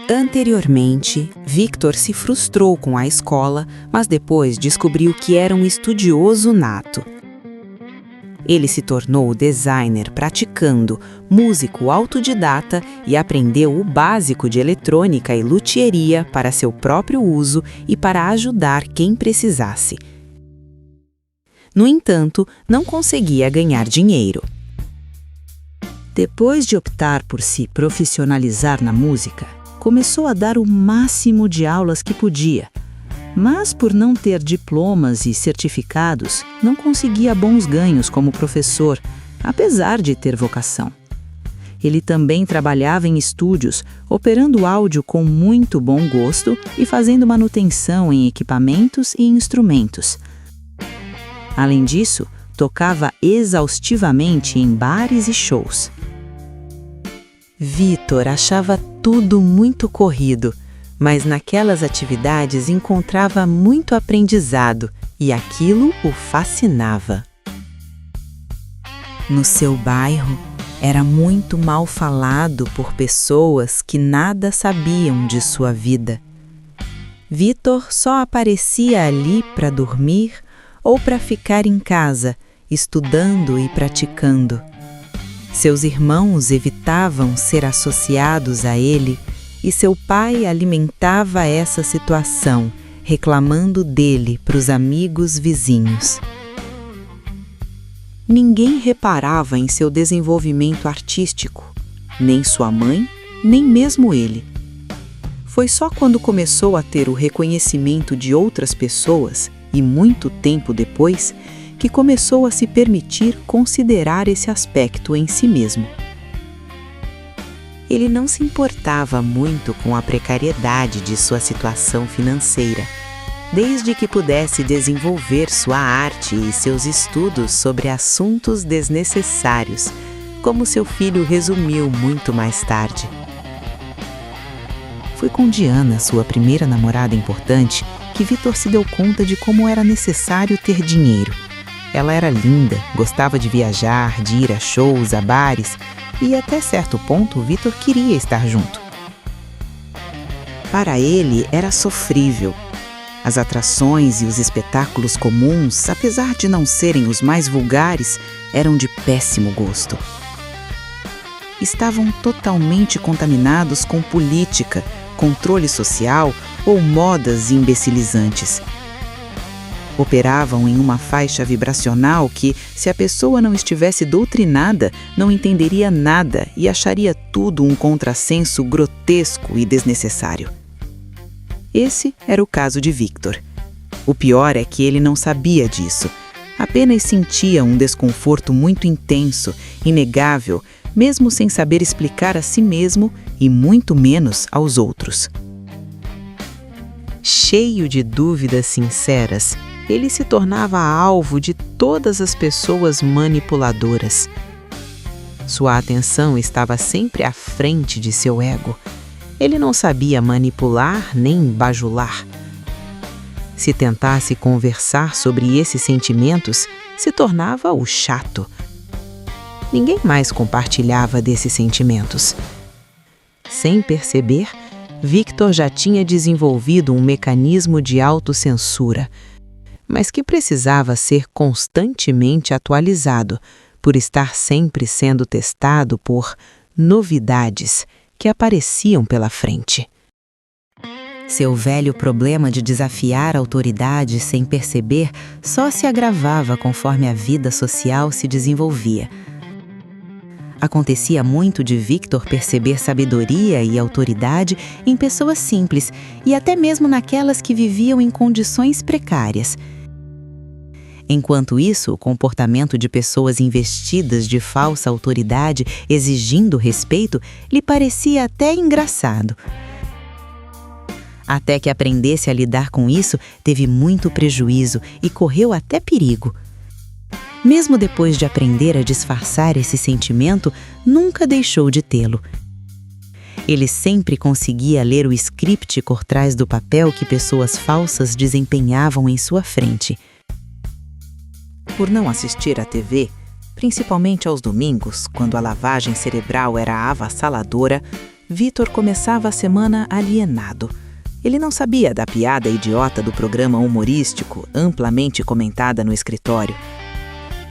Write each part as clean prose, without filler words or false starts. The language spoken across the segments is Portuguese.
Anteriormente, Victor se frustrou com a escola, mas depois descobriu que era um estudioso nato. Ele se tornou designer praticando, músico autodidata e aprendeu o básico de eletrônica e luthieria para seu próprio uso e para ajudar quem precisasse. No entanto, não conseguia ganhar dinheiro. Depois de optar por se profissionalizar na música, começou a dar o máximo de aulas que podia, mas por não ter diplomas e certificados, não conseguia bons ganhos como professor, apesar de ter vocação. Ele também trabalhava em estúdios, operando áudio com muito bom gosto e fazendo manutenção em equipamentos e instrumentos. Além disso, tocava exaustivamente em bares e shows. Victor achava tudo muito corrido, mas naquelas atividades encontrava muito aprendizado e aquilo o fascinava. No seu bairro, era muito mal falado por pessoas que nada sabiam de sua vida. Victor só aparecia ali para dormir ou para ficar em casa, estudando e praticando. Seus irmãos evitavam ser associados a ele e seu pai alimentava essa situação, reclamando dele para os amigos vizinhos. Ninguém reparava em seu desenvolvimento artístico, nem sua mãe, nem mesmo ele. Foi só quando começou a ter o reconhecimento de outras pessoas, e muito tempo depois, que começou a se permitir considerar esse aspecto em si mesmo. Ele não se importava muito com a precariedade de sua situação financeira, desde que pudesse desenvolver sua arte e seus estudos sobre assuntos desnecessários, como seu filho resumiu muito mais tarde. Foi com Diana, sua primeira namorada importante, que Victor se deu conta de como era necessário ter dinheiro. Ela era linda, gostava de viajar, de ir a shows, a bares, e até certo ponto Victor queria estar junto. Para ele era sofrível. As atrações e os espetáculos comuns, apesar de não serem os mais vulgares, eram de péssimo gosto. Estavam totalmente contaminados com política, controle social ou modas imbecilizantes. Operavam em uma faixa vibracional que, se a pessoa não estivesse doutrinada, não entenderia nada e acharia tudo um contrassenso grotesco e desnecessário. Esse era o caso de Victor. O pior é que ele não sabia disso. Apenas sentia um desconforto muito intenso, inegável, mesmo sem saber explicar a si mesmo e muito menos aos outros. Cheio de dúvidas sinceras, ele se tornava alvo de todas as pessoas manipuladoras. Sua atenção estava sempre à frente de seu ego. Ele não sabia manipular nem bajular. Se tentasse conversar sobre esses sentimentos, se tornava o chato. Ninguém mais compartilhava desses sentimentos. Sem perceber, Victor já tinha desenvolvido um mecanismo de autocensura, mas que precisava ser constantemente atualizado, por estar sempre sendo testado por novidades que apareciam pela frente. Seu velho problema de desafiar a autoridade sem perceber só se agravava conforme a vida social se desenvolvia. Acontecia muito de Victor perceber sabedoria e autoridade em pessoas simples e até mesmo naquelas que viviam em condições precárias. Enquanto isso, o comportamento de pessoas investidas de falsa autoridade, exigindo respeito, lhe parecia até engraçado. Até que aprendesse a lidar com isso, teve muito prejuízo e correu até perigo. Mesmo depois de aprender a disfarçar esse sentimento, nunca deixou de tê-lo. Ele sempre conseguia ler o script por trás do papel que pessoas falsas desempenhavam em sua frente. Por não assistir à TV, Principalmente aos domingos, quando a lavagem cerebral era avassaladora, Vitor começava a semana alienado. Ele não sabia da piada idiota do programa humorístico, amplamente comentada no escritório.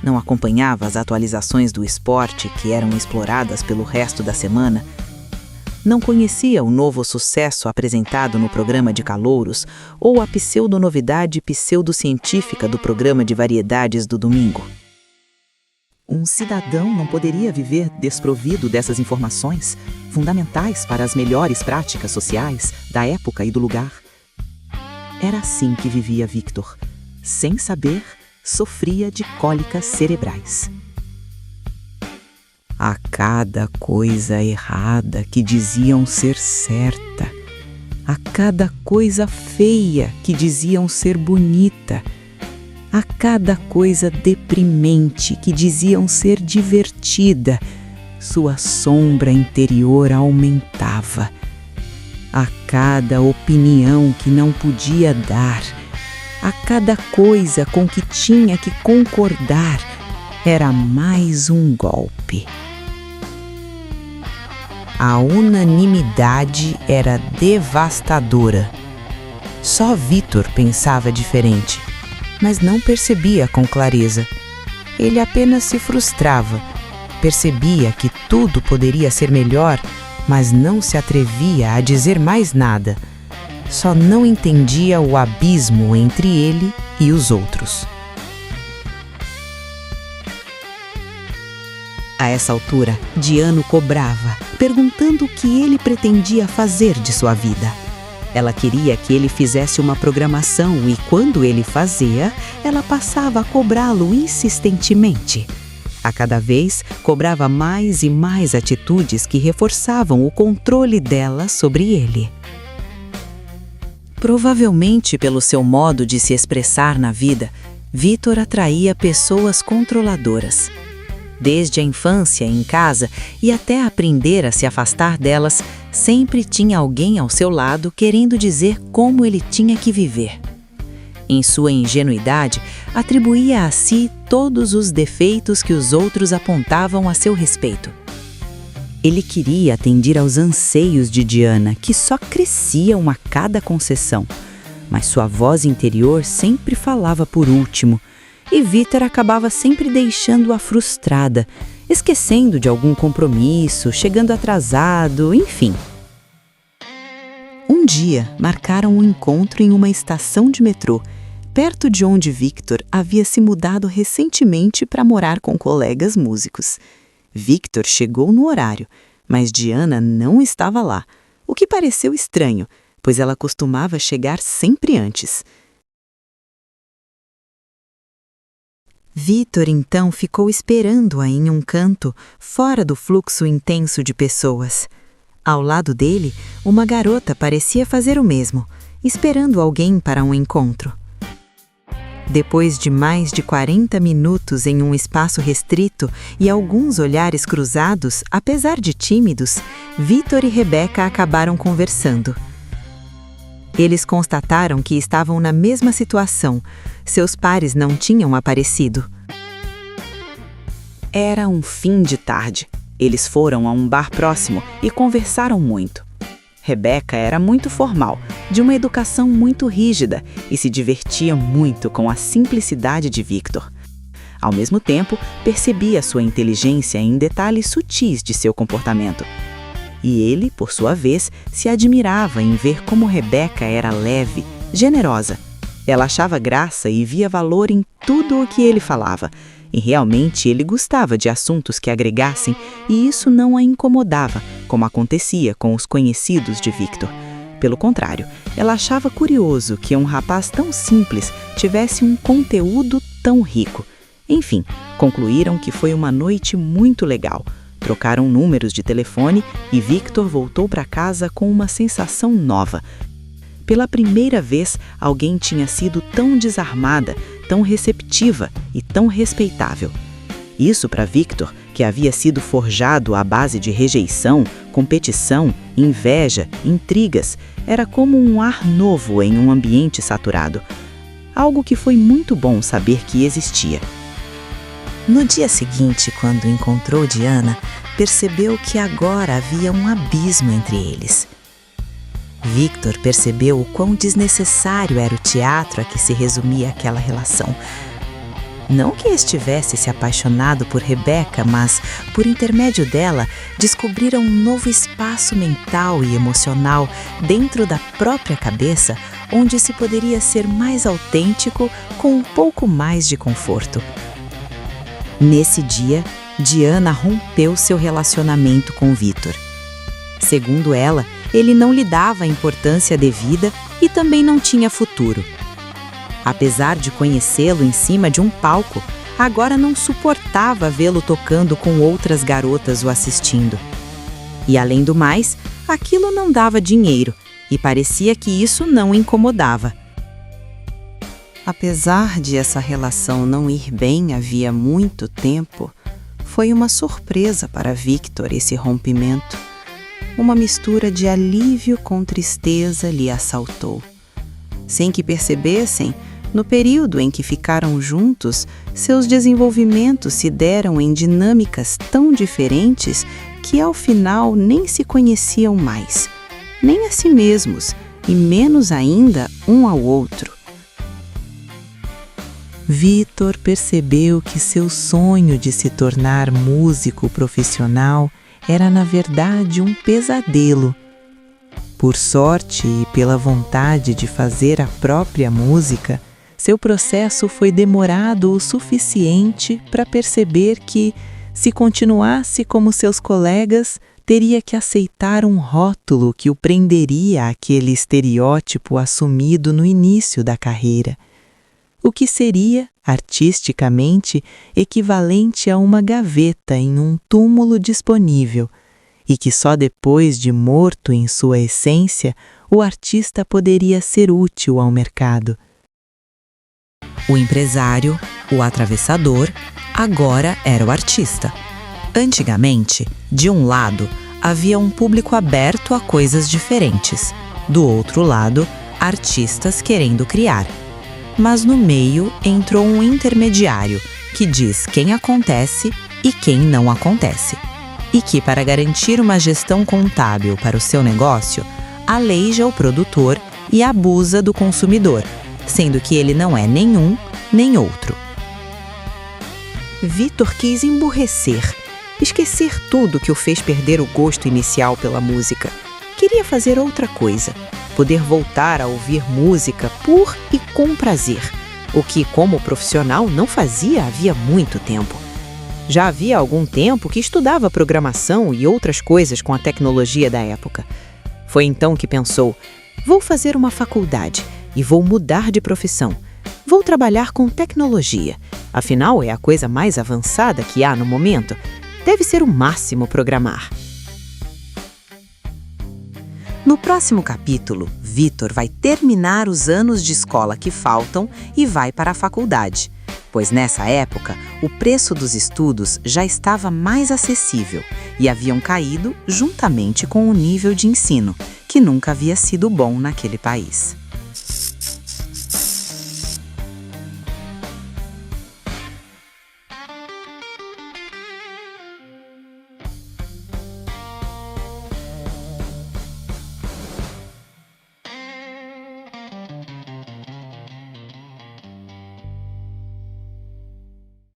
Não acompanhava as atualizações do esporte que eram exploradas pelo resto da semana. Não conhecia o novo sucesso apresentado no programa de calouros ou a pseudonovidade pseudocientífica do programa de variedades do domingo. Um cidadão não poderia viver desprovido dessas informações, fundamentais para as melhores práticas sociais da época e do lugar. Era assim que vivia Victor. Sem saber, sofria de cólicas cerebrais. A cada coisa errada que diziam ser certa, a cada coisa feia que diziam ser bonita, a cada coisa deprimente que diziam ser divertida, sua sombra interior aumentava. A cada opinião que não podia dar, a cada coisa com que tinha que concordar, era mais um golpe. A unanimidade era devastadora. Só Vitor pensava diferente, mas não percebia com clareza. Ele apenas se frustrava. Percebia que tudo poderia ser melhor, mas não se atrevia a dizer mais nada. Só não entendia o abismo entre ele e os outros. A essa altura, Diana o cobrava, perguntando o que ele pretendia fazer de sua vida. Ela queria que ele fizesse uma programação e, quando ele fazia, ela passava a cobrá-lo insistentemente. A cada vez, cobrava mais e mais atitudes que reforçavam o controle dela sobre ele. Provavelmente pelo seu modo de se expressar na vida, Vitor atraía pessoas controladoras. Desde a infância em casa e até aprender a se afastar delas, sempre tinha alguém ao seu lado querendo dizer como ele tinha que viver. Em sua ingenuidade, atribuía a si todos os defeitos que os outros apontavam a seu respeito. Ele queria atender aos anseios de Diana, que só cresciam a cada concessão, mas sua voz interior sempre falava por último, e Vitor acabava sempre deixando-a frustrada, esquecendo de algum compromisso, chegando atrasado, enfim. Um dia, marcaram um encontro em uma estação de metrô, perto de onde Victor havia se mudado recentemente para morar com colegas músicos. Victor chegou no horário, mas Diana não estava lá, o que pareceu estranho, pois ela costumava chegar sempre antes. Vitor então ficou esperando-a em um canto, fora do fluxo intenso de pessoas. Ao lado dele, uma garota parecia fazer o mesmo, esperando alguém para um encontro. Depois de mais de 40 minutos em um espaço restrito e alguns olhares cruzados, apesar de tímidos, Vitor e Rebeca acabaram conversando. Eles constataram que estavam na mesma situação. Seus pares não tinham aparecido. Era um fim de tarde. Eles foram a um bar próximo e conversaram muito. Rebeca era muito formal, de uma educação muito rígida e se divertia muito com a simplicidade de Victor. Ao mesmo tempo, percebia sua inteligência em detalhes sutis de seu comportamento. E ele, por sua vez, se admirava em ver como Rebeca era leve, generosa. Ela achava graça e via valor em tudo o que ele falava. E realmente ele gostava de assuntos que agregassem, e isso não a incomodava, como acontecia com os conhecidos de Victor. Pelo contrário, ela achava curioso que um rapaz tão simples tivesse um conteúdo tão rico. Enfim, concluíram que foi uma noite muito legal. Trocaram números de telefone e Victor voltou para casa com uma sensação nova. Pela primeira vez, alguém tinha sido tão desarmada, tão receptiva e tão respeitável. Isso para Victor, que havia sido forjado à base de rejeição, competição, inveja, intrigas, era como um ar novo em um ambiente saturado. Algo que foi muito bom saber que existia. No dia seguinte, quando encontrou Diana, percebeu que agora havia um abismo entre eles. Victor percebeu o quão desnecessário era o teatro a que se resumia aquela relação. Não que estivesse se apaixonado por Rebecca, mas, por intermédio dela, descobrira um novo espaço mental e emocional dentro da própria cabeça, onde se poderia ser mais autêntico com um pouco mais de conforto. Nesse dia, Diana rompeu seu relacionamento com Victor. Segundo ela, ele não lhe dava a importância devida e também não tinha futuro. Apesar de conhecê-lo em cima de um palco, agora não suportava vê-lo tocando com outras garotas o assistindo. E além do mais, aquilo não dava dinheiro, e parecia que isso não o incomodava. Apesar de essa relação não ir bem havia muito tempo, foi uma surpresa para Victor esse rompimento. Uma mistura de alívio com tristeza lhe assaltou. Sem que percebessem, no período em que ficaram juntos, seus desenvolvimentos se deram em dinâmicas tão diferentes que ao final nem se conheciam mais, nem a si mesmos, e menos ainda um ao outro. Victor percebeu que seu sonho de se tornar músico profissional era, na verdade, um pesadelo. Por sorte e pela vontade de fazer a própria música, seu processo foi demorado o suficiente para perceber que, se continuasse como seus colegas, teria que aceitar um rótulo que o prenderia àquele estereótipo assumido no início da carreira, o que seria, artisticamente, equivalente a uma gaveta em um túmulo disponível, e que só depois de morto em sua essência, o artista poderia ser útil ao mercado. O empresário, o atravessador, agora era o artista. Antigamente, de um lado, havia um público aberto a coisas diferentes. Do outro lado, artistas querendo criar. Mas no meio entrou um intermediário que diz quem acontece e quem não acontece. E que, para garantir uma gestão contábil para o seu negócio, aleija o produtor e abusa do consumidor, sendo que ele não é nenhum nem outro. Victor quis emburrecer, esquecer tudo que o fez perder o gosto inicial pela música. Queria fazer outra coisa, poder voltar a ouvir música por e com prazer, o que, como profissional, não fazia havia muito tempo. Já havia algum tempo que estudava programação e outras coisas com a tecnologia da época. Foi então que pensou: vou fazer uma faculdade e vou mudar de profissão. Vou trabalhar com tecnologia. Afinal, é a coisa mais avançada que há no momento. Deve ser o máximo programar. No próximo capítulo, Victor vai terminar os anos de escola que faltam e vai para a faculdade, pois nessa época o preço dos estudos já estava mais acessível e haviam caído juntamente com o nível de ensino, que nunca havia sido bom naquele país.